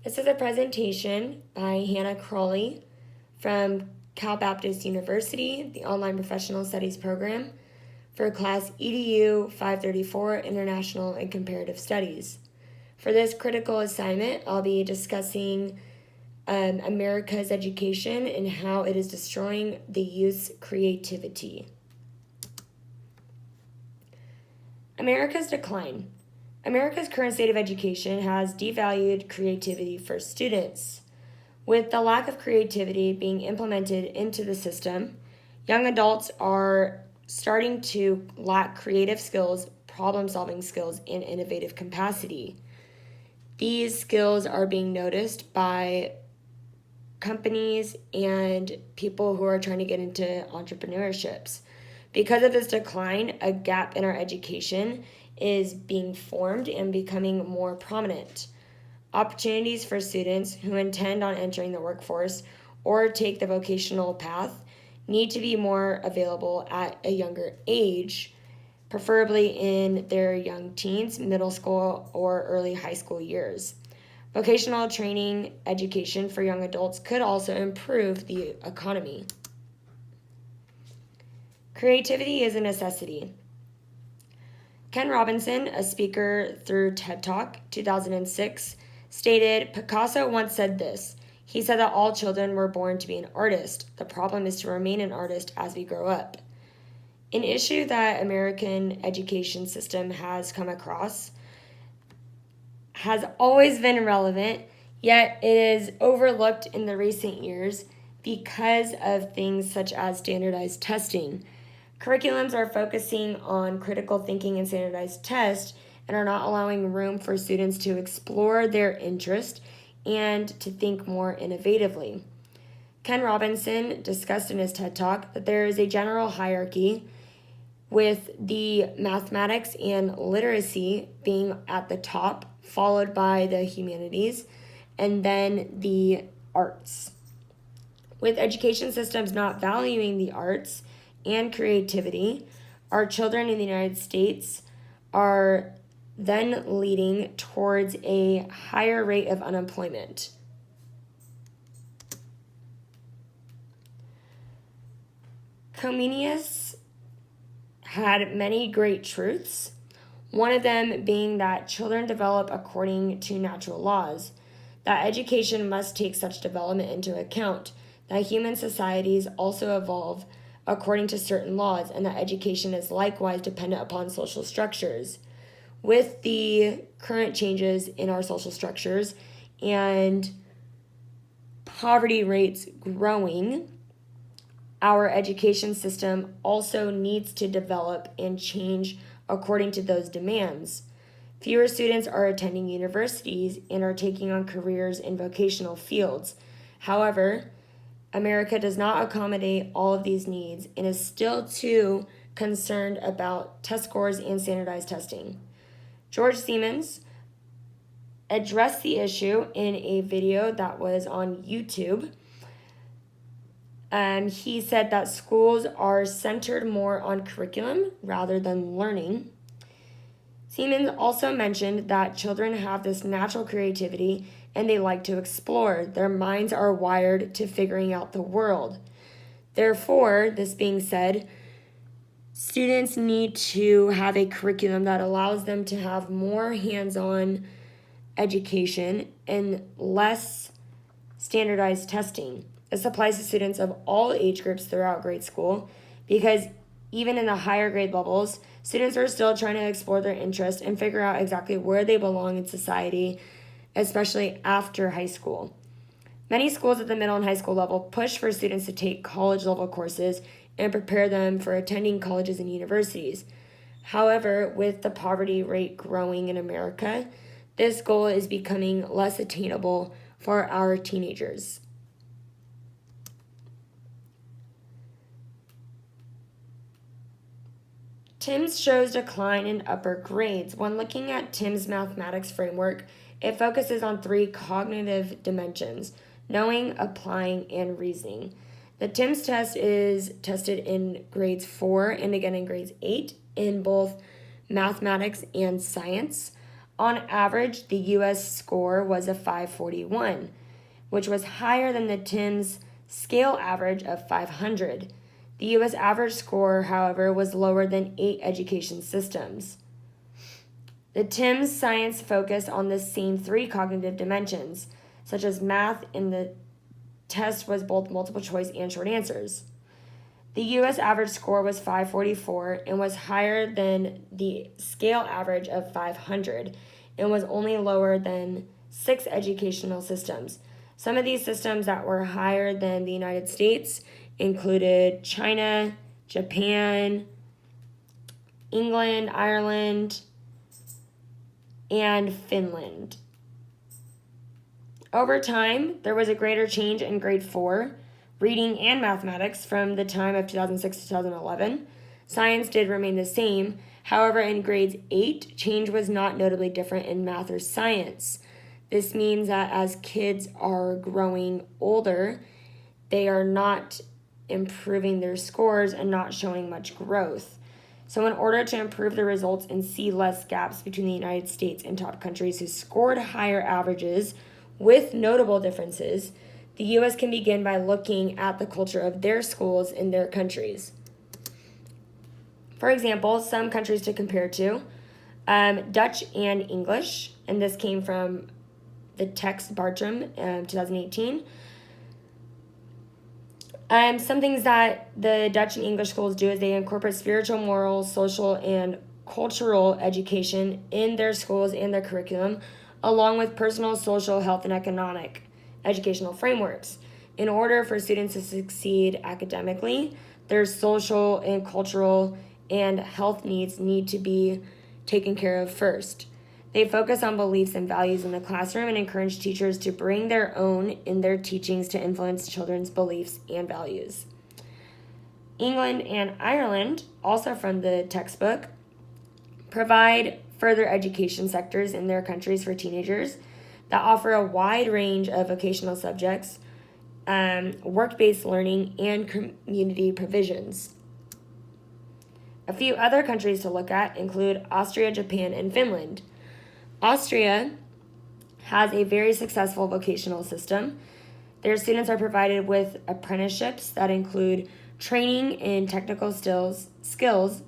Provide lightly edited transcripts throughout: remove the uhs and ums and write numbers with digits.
This is a presentation by Hanna Crawley from Cal Baptist University, the Online Professional Studies program, for class EDU 534 International and Comparative Studies. For this critical assignment, I'll be discussing America's education and how it is destroying the youth's creativity. America's decline. America's current state of education has devalued creativity for students. With the lack of creativity being implemented into the system, young adults are starting to lack creative skills, problem-solving skills, and innovative capacity. These skills are being noticed by companies and people who are trying to get into entrepreneurships. Because of this decline, a gap in our education is being formed and becoming more prominent. Opportunities for students who intend on entering the workforce or take the vocational path need to be more available at a younger age, preferably in their young teens, middle school, or early high school years. Vocational training education for young adults could also improve the economy. Creativity is a necessity. Ken Robinson, a speaker through TED Talk 2006, stated, "Picasso once said this. He said that all children were born to be an artist. The problem is to remain an artist as we grow up." An issue that American education system has come across has always been relevant, yet it is overlooked in the recent years because of things such as standardized testing. Curriculums are focusing on critical thinking and standardized tests and are not allowing room for students to explore their interest and to think more innovatively. Ken Robinson discussed in his TED Talk that there is a general hierarchy with the mathematics and literacy being at the top, followed by the humanities, and then the arts. With education systems not valuing the arts and creativity, our children in the United States are then leading towards a higher rate of unemployment. Comenius had many great truths, one of them being that children develop according to natural laws, that education must take such development into account, that human societies also evolve according to certain laws, and that education is likewise dependent upon social structures. With the current changes in our social structures and poverty rates growing, our education system also needs to develop and change according to those demands. Fewer students are attending universities and are taking on careers in vocational fields. However, America does not accommodate all of these needs and is still too concerned about test scores and standardized testing. George Siemens addressed the issue in a video that was on YouTube. He said that schools are centered more on curriculum rather than learning. Siemens also mentioned that children have this natural creativity and they like to explore. Their minds are wired to figuring out the world. Therefore, this being said, students need to have a curriculum that allows them to have more hands-on education and less standardized testing. This applies to students of all age groups throughout grade school because even in the higher grade levels, students are still trying to explore their interests and figure out exactly where they belong in society, especially after high school. Many schools at the middle and high school level push for students to take college-level courses and prepare them for attending colleges and universities. However, with the poverty rate growing in America, this goal is becoming less attainable for our teenagers. TIMSS shows decline in upper grades. When looking at TIMSS mathematics framework, it focuses on 3 cognitive dimensions: knowing, applying, and reasoning. The TIMSS test is tested in grades 4 and again in grades 8 in both mathematics and science. On average, the U.S. score was a 541, which was higher than the TIMSS scale average of 500. The U.S. average score, however, was lower than 8 education systems. The TIMSS science focused on the same 3 cognitive dimensions, such as math, and the test was both multiple choice and short answers. The U.S. average score was 544 and was higher than the scale average of 500 and was only lower than 6 educational systems. Some of these systems that were higher than the United States included China, Japan, England, Ireland, and Finland. Over time, there was a greater change in grade 4, reading and mathematics from the time of 2006 to 2011. Science did remain the same. However, in grades 8, change was not notably different in math or science. This means that as kids are growing older, they are not improving their scores and not showing much growth. So in order to improve the results and see less gaps between the United States and top countries who scored higher averages with notable differences, the U.S. can begin by looking at the culture of their schools in their countries. For example, some countries to compare to, Dutch and English, and this came from the text Bartram, 2018. Some things that the Dutch and English schools do is they incorporate spiritual, moral, social, and cultural education in their schools and their curriculum, along with personal, social, health, and economic educational frameworks. In order for students to succeed academically, their social and cultural and health needs need to be taken care of first. They focus on beliefs and values in the classroom and encourage teachers to bring their own in their teachings to influence children's beliefs and values. England and Ireland, also from the textbook, provide further education sectors in their countries for teenagers that offer a wide range of vocational subjects, work-based learning, and community provisions. A few other countries to look at include Austria, Japan, and Finland. Austria has a very successful vocational system. Their students are provided with apprenticeships that include training in technical skills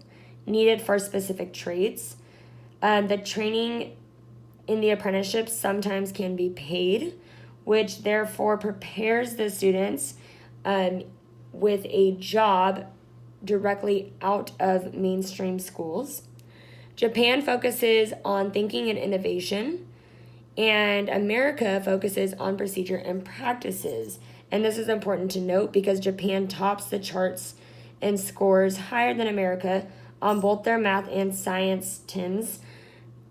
needed for specific trades. The training in the apprenticeships sometimes can be paid, which therefore prepares the students with a job directly out of mainstream schools. Japan focuses on thinking and innovation, and America focuses on procedure and practices. And this is important to note because Japan tops the charts and scores higher than America on both their math and science TIMSS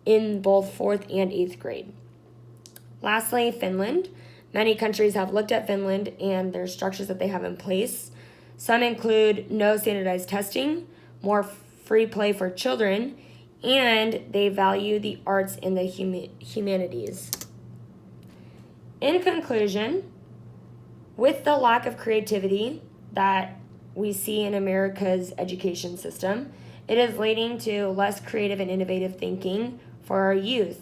in both 4th and 8th grade. Lastly, Finland. Many countries have looked at Finland and their structures that they have in place. Some include no standardized testing, more free play for children, and they value the arts and the humanities. In conclusion, with the lack of creativity that we see in America's education system, it is leading to less creative and innovative thinking for our youth.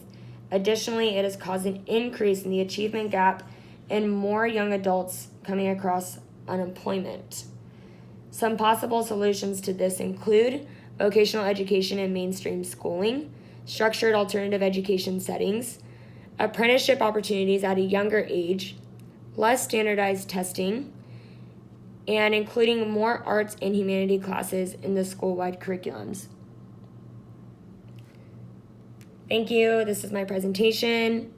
Additionally, it has caused an increase in the achievement gap and more young adults coming across unemployment. Some possible solutions to this include vocational education and mainstream schooling, structured alternative education settings, apprenticeship opportunities at a younger age, less standardized testing, and including more arts and humanity classes in the school-wide curriculums. Thank you. This is my presentation,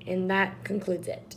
and that concludes it.